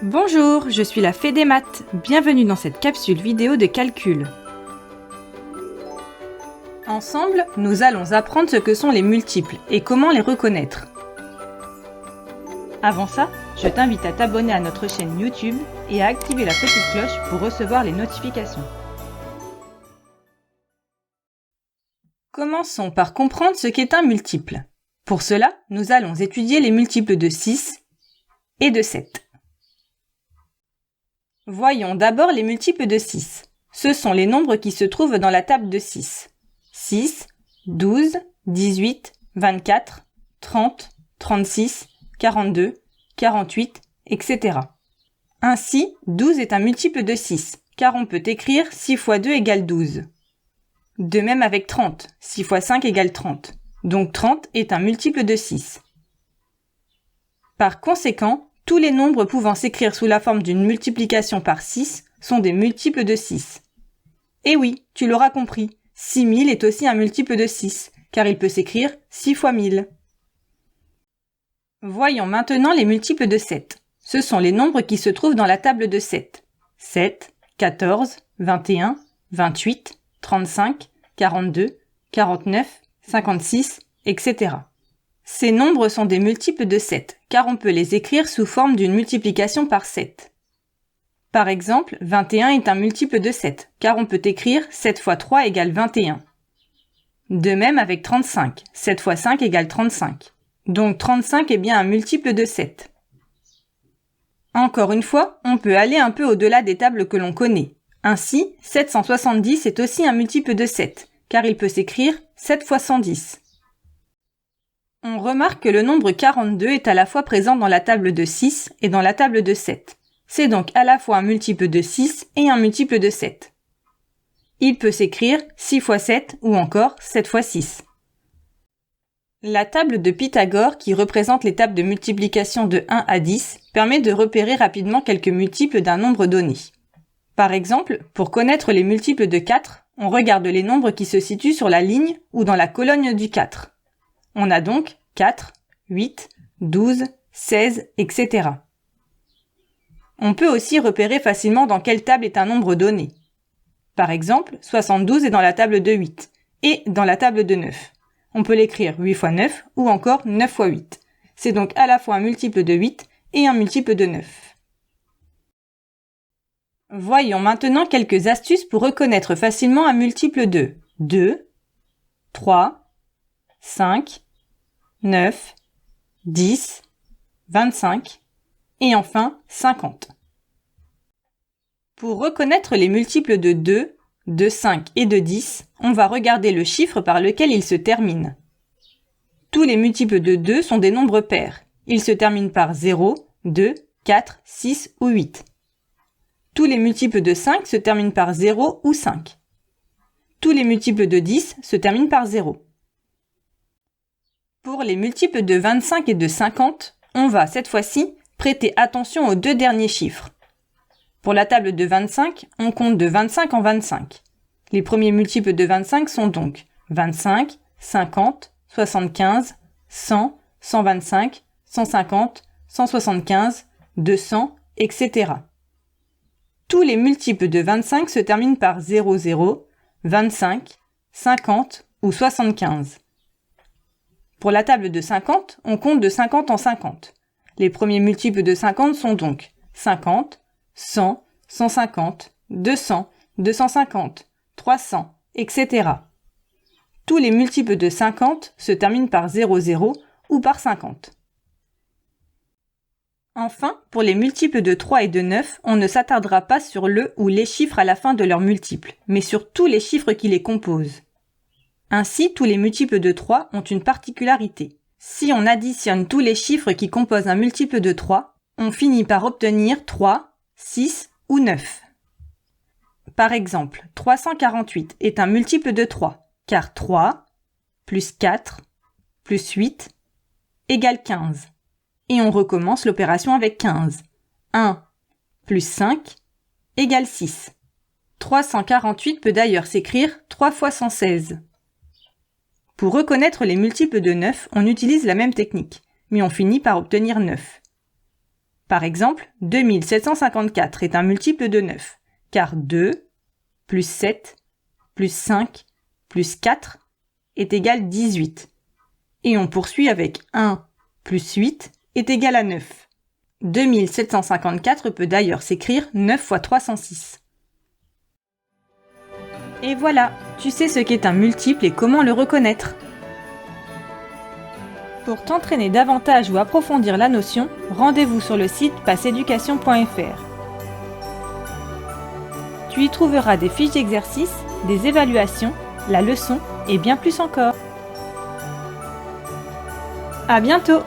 Bonjour, je suis la Fée des maths. Bienvenue dans cette capsule vidéo de calcul. Ensemble, nous allons apprendre ce que sont les multiples et comment les reconnaître. Avant ça, je t'invite à t'abonner à notre chaîne YouTube et à activer la petite cloche pour recevoir les notifications. Commençons par comprendre ce qu'est un multiple. Pour cela, nous allons étudier les multiples de 6 et de 7. Voyons d'abord les multiples de 6. Ce sont les nombres qui se trouvent dans la table de 6. 6, 12, 18, 24, 30, 36, 42, 48, etc. Ainsi, 12 est un multiple de 6, car on peut écrire 6 fois 2 égale 12. De même avec 30, 6 fois 5 égale 30. Donc 30 est un multiple de 6. Par conséquent, tous les nombres pouvant s'écrire sous la forme d'une multiplication par 6 sont des multiples de 6. Et oui, tu l'auras compris, 6000 est aussi un multiple de 6, car il peut s'écrire 6 fois 1000. Voyons maintenant les multiples de 7. Ce sont les nombres qui se trouvent dans la table de 7. 7, 14, 21, 28, 35, 42, 49, 56, etc. Ces nombres sont des multiples de 7, car on peut les écrire sous forme d'une multiplication par 7. Par exemple, 21 est un multiple de 7, car on peut écrire 7 fois 3 égale 21. De même avec 35, 7 fois 5 égale 35. Donc 35 est bien un multiple de 7. Encore une fois, on peut aller un peu au-delà des tables que l'on connaît. Ainsi, 770 est aussi un multiple de 7, car il peut s'écrire 7 fois 110. On remarque que le nombre 42 est à la fois présent dans la table de 6 et dans la table de 7. C'est donc à la fois un multiple de 6 et un multiple de 7. Il peut s'écrire 6 fois 7 ou encore 7 fois 6. La table de Pythagore, qui représente les tables de multiplication de 1 à 10, permet de repérer rapidement quelques multiples d'un nombre donné. Par exemple, pour connaître les multiples de 4, on regarde les nombres qui se situent sur la ligne ou dans la colonne du 4. On a donc 4, 8, 12, 16, etc. On peut aussi repérer facilement dans quelle table est un nombre donné. Par exemple, 72 est dans la table de 8 et dans la table de 9. On peut l'écrire 8 fois 9 ou encore 9 fois 8. C'est donc à la fois un multiple de 8 et un multiple de 9. Voyons maintenant quelques astuces pour reconnaître facilement un multiple de 2, 3, 5, 9, 10, 25 et enfin 50. Pour reconnaître les multiples de 2, de 5 et de 10, on va regarder le chiffre par lequel ils se terminent. Tous les multiples de 2 sont des nombres pairs. Ils se terminent par 0, 2, 4, 6 ou 8. Tous les multiples de 5 se terminent par 0 ou 5. Tous les multiples de 10 se terminent par 0. Pour les multiples de 25 et de 50, on va cette fois-ci prêter attention aux deux derniers chiffres. Pour la table de 25, on compte de 25 en 25. Les premiers multiples de 25 sont donc 25, 50, 75, 100, 125, 150, 175, 200, etc. Tous les multiples de 25 se terminent par 00, 25, 50 ou 75. Pour la table de 50, on compte de 50 en 50. Les premiers multiples de 50 sont donc 50, 100, 150, 200, 250, 300, etc. Tous les multiples de 50 se terminent par 00 ou par 50. Enfin, pour les multiples de 3 et de 9, on ne s'attardera pas sur le ou les chiffres à la fin de leurs multiples, mais sur tous les chiffres qui les composent. Ainsi, tous les multiples de 3 ont une particularité. Si on additionne tous les chiffres qui composent un multiple de 3, on finit par obtenir 3, 6 ou 9. Par exemple, 348 est un multiple de 3, car 3 plus 4 plus 8 égale 15. Et on recommence l'opération avec 15. 1 plus 5 égale 6. 348 peut d'ailleurs s'écrire 3 fois 116. Pour reconnaître les multiples de 9, on utilise la même technique, mais on finit par obtenir 9. Par exemple, 2754 est un multiple de 9, car 2 plus 7 plus 5 plus 4 est égal 18. Et on poursuit avec 1 plus 8 est égal à 9. 2754 peut d'ailleurs s'écrire 9 fois 306. Et voilà, tu sais ce qu'est un multiple et comment le reconnaître. Pour t'entraîner davantage ou approfondir la notion, rendez-vous sur le site passeeducation.fr. Tu y trouveras des fiches d'exercices, des évaluations, la leçon et bien plus encore. À bientôt!